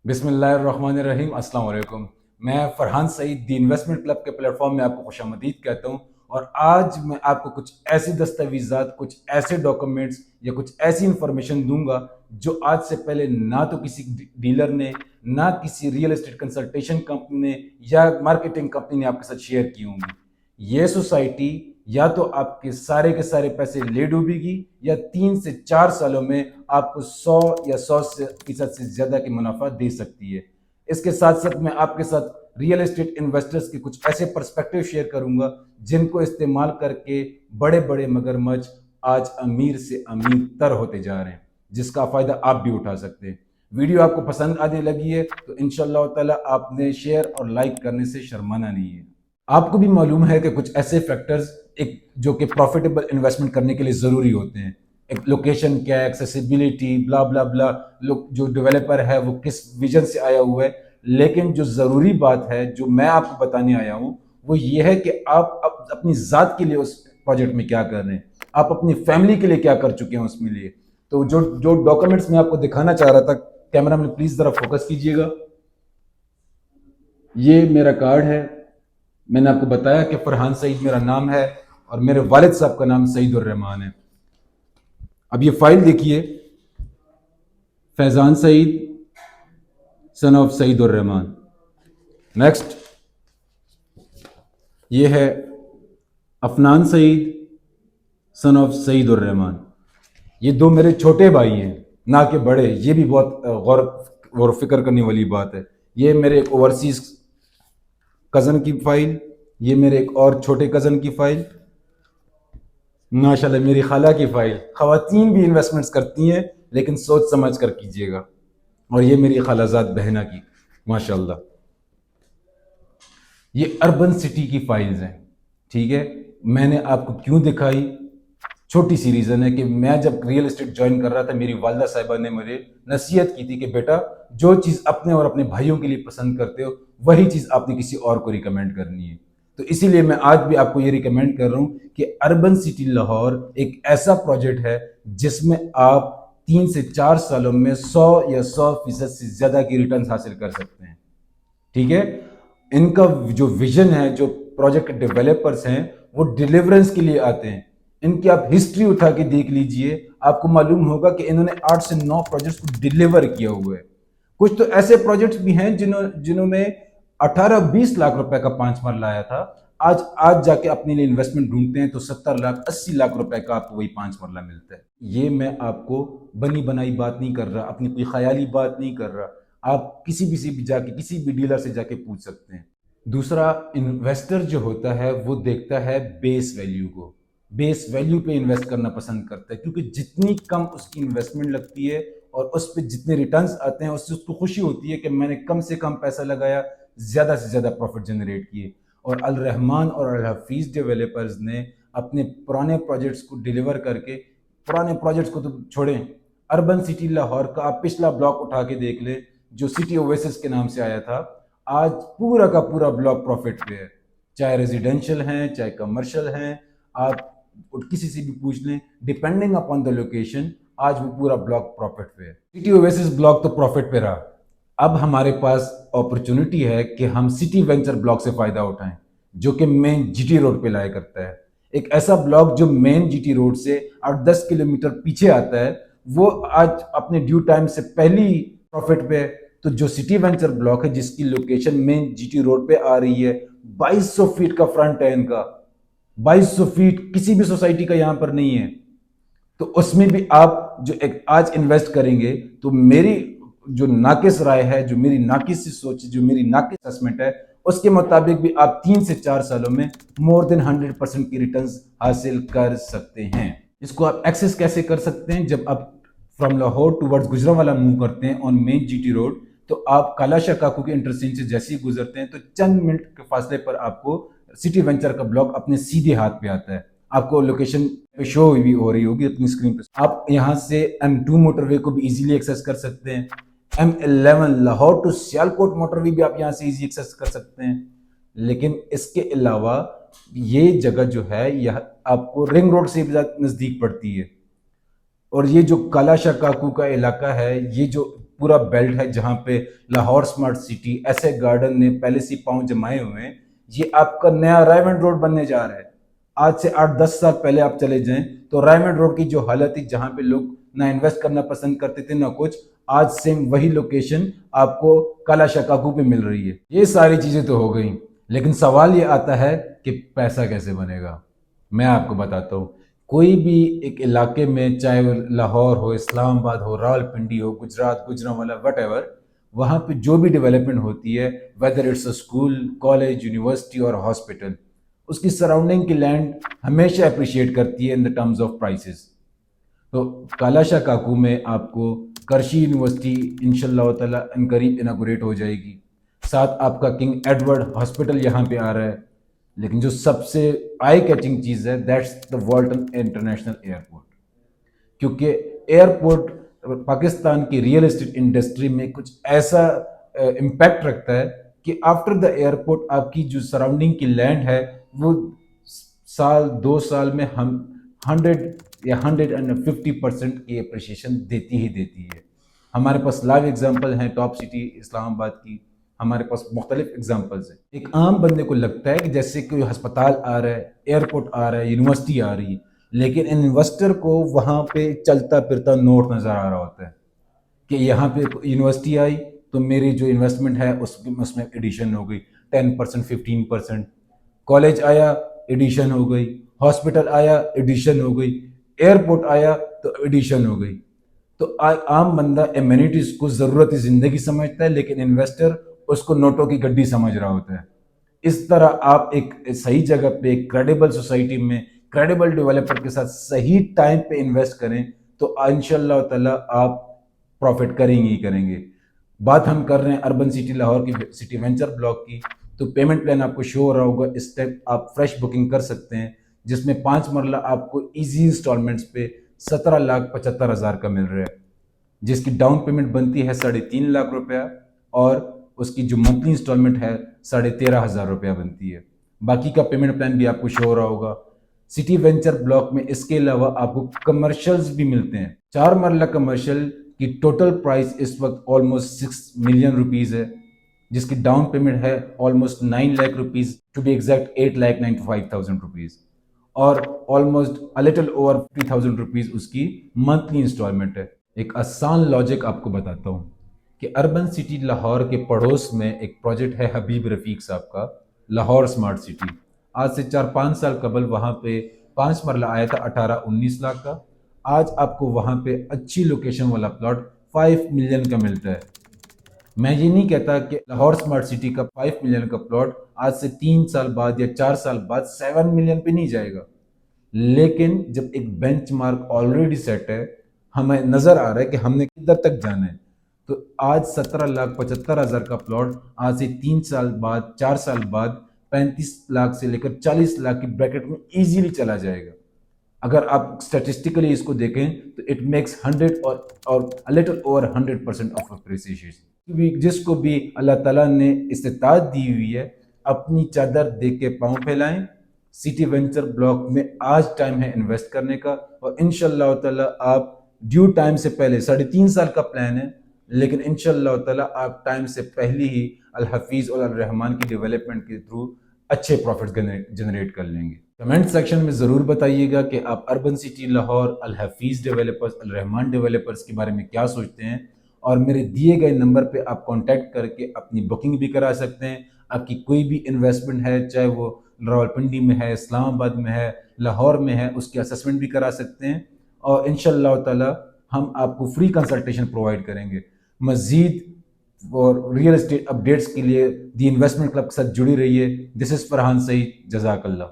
बिस्मिल्लाहिर्रहमानिर्रहीम अस्सलाम वालेकुम। मैं फ़रहान सईद दी इन्वेस्टमेंट क्लब के प्लेटफॉर्म में आपको खुशामदीद कहता हूँ। और आज मैं आपको कुछ ऐसे दस्तावेज़ात, कुछ ऐसे डॉक्यूमेंट्स या कुछ ऐसी इंफॉर्मेशन दूंगा जो आज से पहले ना तो किसी डीलर ने, ना किसी रियल एस्टेट कंसल्टेशन कंपनी ने या मार्केटिंग कंपनी ने आपके साथ शेयर की होंगी। ये सोसाइटी या तो आपके सारे के सारे पैसे ले डूबेगी या 3 से 4 सालों में आपको 100 या 100% से ज्यादा की मुनाफा दे सकती है। इसके साथ साथ मैं आपके साथ रियल एस्टेट इन्वेस्टर्स के कुछ ऐसे पर्सपेक्टिव शेयर करूंगा जिनको इस्तेमाल करके बड़े बड़े मगरमच्छ आज अमीर से अमीर तर होते जा रहे हैं, जिसका फायदा आप भी उठा सकते हैं। वीडियो आपको पसंद आने लगी है तो इंशाल्लाह ताला आपने शेयर और लाइक करने से शर्माना नहीं है। आपको भी मालूम है कि कुछ ऐसे फैक्टर्स एक जो कि प्रॉफिटेबल इन्वेस्टमेंट करने के लिए ज़रूरी होते हैं। एक लोकेशन क्या है, एक्सेसिबिलिटी, ब्ला ब्ला ब्ला, लोग जो डेवलपर है वो किस विजन से आया हुआ है। लेकिन जो ज़रूरी बात है जो मैं आपको बताने आया हूँ वो ये है कि आप अपनी ज़ात के लिए उस प्रोजेक्ट में क्या कर रहे हैं, आप अपनी फैमिली के लिए क्या कर चुके हैं उसमें लिए। तो जो जो डॉक्यूमेंट्स मैं आपको दिखाना चाह रहा था, कैमरा में प्लीज़ ज़रा फोकस कीजिएगा। ये मेरा कार्ड है। मैंने आपको बताया कि फरहान सईद मेरा नाम है और मेरे वालिद साहब का नाम सईद उर रहमान है। अब ये फाइल देखिए, फैजान सईद सन ऑफ सईद उर रहमान। नेक्स्ट, ये है अफनान सईद सन ऑफ सईद उर रहमान। ये दो मेरे छोटे भाई हैं, ना कि बड़े। ये भी बहुत गौर फिक्र करने वाली बात है। ये मेरे एक ओवरसीज कज़न की फाइल, ये मेरे एक और छोटे कज़न की फाइल, माशाल्लाह मेरी खाला की फाइल। ख़वातीन भी इन्वेस्टमेंट्स करती हैं लेकिन सोच समझ कर कीजिएगा। और ये मेरी खालाजाद बहना की, माशाल्लाह। ये अर्बन सिटी की फाइल्स हैं, ठीक है। मैंने आपको क्यों दिखाई, छोटी सी रीज़न है कि मैं जब रियल एस्टेट ज्वाइन कर रहा था मेरी वालदा साहिबा ने मुझे नसीहत की थी कि बेटा, जो चीज़ अपने और अपने भाइयों के लिए पसंद करते हो वही चीज़ आपने किसी और को रिकमेंड करनी है। तो इसीलिए मैं आज भी आपको ये रिकमेंड कर रहा हूँ कि अर्बन सिटी लाहौर एक ऐसा प्रोजेक्ट है जिसमें आप 3 से 4 सालों में 100 या 100% से ज़्यादा की रिटर्न हासिल कर सकते हैं, ठीक है। इनका जो विजन है, जो प्रोजेक्ट डेवलपर्स हैं वो डिलीवरेंस के लिए आते हैं। इनकी आप हिस्ट्री उठा के देख लीजिए, आपको मालूम होगा कि इन्होंने 8 से 9 प्रोजेक्ट्स को डिलीवर किया हुआ है। कुछ तो ऐसे प्रोजेक्ट्स भी हैं जिन्होंने 18-20 लाख रुपए का 5 मरला आया था, आज जाके अपने लिए इन्वेस्टमेंट ढूंढते हैं तो 70 लाख 80 लाख रुपए का आपको वही 5 मरला मिलता है। ये मैं आपको बनी बनाई बात नहीं कर रहा, अपनी कोई ख्याली बात नहीं कर रहा। आप किसी भी से भी जाके, किसी भी डीलर से जाके पूछ सकते हैं। दूसरा, इन्वेस्टर जो होता है वो देखता है बेस वैल्यू को, बेस वैल्यू पे इन्वेस्ट करना पसंद करता है, क्योंकि जितनी कम उसकी इन्वेस्टमेंट लगती है और उस पर जितने रिटर्न्स आते हैं उससे उसको खुशी होती है कि मैंने कम से कम पैसा लगाया, ज़्यादा से ज़्यादा प्रॉफिट जनरेट किए। और अल रहमान और अल हफीज़ डेवलपर्स ने अपने पुराने प्रोजेक्ट्स को डिलीवर करके, पुराने प्रोजेक्ट्स को तो छोड़ें, अर्बन सिटी लाहौर का आप पिछला ब्लॉक उठा के देख ले जो सिटी ओवेसिस के नाम से आया था, आज पूरा का पूरा ब्लॉक प्रॉफिट पे है। चाहे रेजिडेंशियल हैं, चाहे कमर्शियल हैं, आप किसी से भी पूछ लें, डिपेंडिंग अपॉन द लोकेशन, आज वो पूरा ब्लॉक प्रॉफिट पे है। सिटी ओवेसिस ब्लॉक तो प्रॉफिट पे रहा। अब हमारे पास अपॉर्चुनिटी है कि हम सिटी वेंचर ब्लॉक से फायदा उठाएं, जो कि मेन जीटी रोड पे लाया करता है। एक ऐसा ब्लॉक जो मेन जीटी रोड से 8-10 किलोमीटर पीछे आता है, वो आज अपने ड्यू टाइम से पहली प्रॉफिट पे है। तो जो सिटी वेंचर ब्लॉक है जिसकी लोकेशन मेन जीटी रोड पे आ रही है, 2200 फीट का फ्रंट है इनका, 2200 फीट किसी भी सोसाइटी का यहां पर नहीं है। तो उसमें भी आप जो एक आज इन्वेस्ट करेंगे तो मेरी जो नाकिस राय है, जो मेरी नाकिस सी सोच है, जो मेरी नाकिस असेसमेंट है, उसके मुताबिक भी आप 3 से 4 सालों में मोर देन 100% की रिटर्न्स हासिल कर सकते हैं। इसको आप एक्सेस कैसे कर सकते हैं? जब आप from Lahore towards Gujranwala move करते हैं ऑन मेन जीटी रोड, तो आप कालाशाह काकू के इंटरचेंज से जैसे ही गुजरते हैं तो चंद मिनट के फासले पर आपको सिटी वेंचर का ब्लॉक अपने सीधे हाथ पे आता है। आपको लोकेशन पे शो भी हो रही होगी अपनी स्क्रीन पे। आप यहाँ से M2 मोटरवे को भी इजीली एक्सेस कर सकते हैं। M11 Lahore to Sialkot motorway भी आप यहाँ से इजी एक्सेस कर सकते हैं। लेकिन इसके अलावा ये जगह जो है यह आपको रिंग रोड से भी नज़दीक पड़ती है। और ये जो कालाशाह काकू का इलाका है, ये जो पूरा बेल्ट है जहाँ पे लाहौर स्मार्ट सिटी, ऐसे गार्डन ने पहले से पाँव जमाए हुए हैं। ये आपका नया रायमंड रोड बनने जा रहा है। आज से 8-10 साल पहले आप चले जाएं तो रायमंड रोड की जो हालत थी, जहाँ पे लोग ना इन्वेस्ट करना पसंद करते थे ना कुछ, आज सेम वही लोकेशन आपको काला शकाकू पे मिल रही है। ये सारी चीजें तो हो गई, लेकिन सवाल ये आता है कि पैसा कैसे बनेगा। मैं आपको बताता हूँ। कोई भी एक इलाके में, चाहे वो लाहौर हो, इस्लामाबाद हो, रावलपिंडी हो, गुजरात, गुजरांवाला, वट, वहाँ पे जो भी डेवलपमेंट होती है, whether it's a school, college, university और हॉस्पिटल, उसकी सराउंडिंग की लैंड हमेशा अप्रिशिएट करती है in the terms of prices. तो कालाशा काकू में आपको करशी यूनिवर्सिटी इंशाल्लाह ताला इनकरीब इनागोरेट हो जाएगी। साथ आपका किंग एडवर्ड हॉस्पिटल यहाँ पे आ रहा है। लेकिन जो सबसे आई कैचिंग चीज़ है, दैट्स द वॉल्टन इंटरनेशनल एयरपोर्ट। क्योंकि एयरपोर्ट पाकिस्तान की रियल एस्टेट इंडस्ट्री में कुछ ऐसा इम्पैक्ट रखता है कि आफ्टर द एयरपोर्ट आपकी जो सराउंडिंग की लैंड है वो साल 2 साल में हम 100 या 150% की अप्रिशिएशन देती ही देती है। हमारे पास लाइव एग्जांपल हैं टॉप सिटी इस्लामाबाद की, हमारे पास मुख्तलिफ एग्जांपल्स हैं। एक आम बंदे को लगता है कि जैसे कोई अस्पताल आ रहा है, एयरपोर्ट आ रहा है, यूनिवर्सिटी आ रही है, लेकिन इन्वेस्टर को वहाँ पे चलता फिरता नोट नज़र आ रहा होता है कि यहाँ पे यूनिवर्सिटी आई तो मेरी जो इन्वेस्टमेंट है उसमें एडिशन हो गई 10%, 15%। कॉलेज आया, एडिशन हो गई। हॉस्पिटल आया, एडिशन हो गई। एयरपोर्ट आया तो एडिशन हो गई। तो आम बंदा एमिनिटीज को ज़रूरत ज़िंदगी समझता है, लेकिन इन्वेस्टर उसको नोटों की गड्डी समझ रहा होता है। इस तरह आप एक सही जगह पे, एक क्रेडिबल सोसाइटी में, क्रेडिबल डेवलपर के साथ सही टाइम पे इन्वेस्ट करें तो इंशाल्लाह ताला आप प्रॉफिट करेंगे ही करेंगे। बात हम कर रहे हैं अर्बन सिटी लाहौर की, सिटी वेंचर ब्लॉक की। तो पेमेंट प्लान आपको शो हो रहा होगा, इस टाइप आप फ्रेश बुकिंग कर सकते हैं, जिसमें 5 मरला आपको इजी इंस्टॉलमेंट्स पे 17,75,000 का मिल रहा है, जिसकी डाउन पेमेंट बनती है 3.5 लाख रुपया और उसकी जो मंथली इंस्टॉलमेंट है 13,500 रुपया बनती है। बाकी का पेमेंट प्लान भी आपको शो हो रहा होगा। सिटी वेंचर ब्लॉक में इसके अलावा आपको कमर्शियल्स भी मिलते हैं। 4 मरला कमर्शियल की टोटल प्राइस इस वक्त ऑलमोस्ट 6 मिलियन रुपीज़ है, जिसकी डाउन पेमेंट है almost 9 lakh rupees, to be exact 8,95,000 rupees, और almost a little over 50,000 rupees उसकी मंथली इंस्टॉलमेंट है। एक आसान लॉजिक आपको बताता हूँ कि अर्बन सिटी लाहौर के पड़ोस में एक प्रोजेक्ट है हबीब रफ़ीक साहब का, लाहौर स्मार्ट सिटी। आज से 4-5 साल कबल वहाँ पे 5 मरला आया था 18-19 लाख का। आज आपको वहाँ पे अच्छी लोकेशन वाला प्लॉट 5 मिलियन का मिलता है। मैं ये नहीं कहता कि लाहौर स्मार्ट सिटी का 5 मिलियन का प्लॉट आज से 3 साल बाद या 4 साल बाद 7 मिलियन पे नहीं जाएगा, लेकिन जब एक बेंचमार्क ऑलरेडी सेट है, हमें नज़र आ रहा है कि हमने किधर तक जाना है, तो आज 17,75,000 का प्लॉट आज से 3 साल बाद, 4 साल बाद 35 लाख से लेकर 40 लाख की ब्रैकेट में इजीली चला जाएगा। अगर आप स्टैटिस्टिकली इसको देखें तो इट मेक्स 100 और अ लिटिल ओवर 100% ऑफ अप्रिसिएशन। जिसको भी अल्लाह ताला ने इस्तिताअत दी हुई है, अपनी चादर देख के पाँव फैलाएं। सिटी वेंचर ब्लॉक में आज टाइम है इन्वेस्ट करने का, और इंशाल्लाह ताला आप ड्यू टाइम से पहले, 3.5 साल का प्लान है, लेकिन इंशाल्लाह ताला आप टाइम से पहले ही अल हफीज़ और अल रहमान की डेवलपमेंट के थ्रू अच्छे प्रॉफिट जनरेट कर लेंगे। कमेंट सेक्शन में ज़रूर बताइएगा कि आप अर्बन सिटी लाहौर, अल हफीज़ डेवलपर्स, अल रहमान डेवलपर्स के बारे में क्या सोचते हैं, और मेरे दिए गए नंबर पे आप कांटेक्ट करके अपनी बुकिंग भी करा सकते हैं। आपकी कोई भी इन्वेस्टमेंट है, चाहे वो रावलपिंडी में है, इस्लामाबाद में है, लाहौर में है, उसकी असेसमेंट भी करा सकते हैं, और इंशाल्लाह ताला हम आपको फ्री कंसल्टेशन प्रोवाइड करेंगे। मज़ीद और रियल एस्टेट अपडेट्स के लिए दी इन्वेस्टमेंट क्लब के साथ जुड़ी रहिए। दिस इज़ फरहान सईद, जज़ाकल्लाह।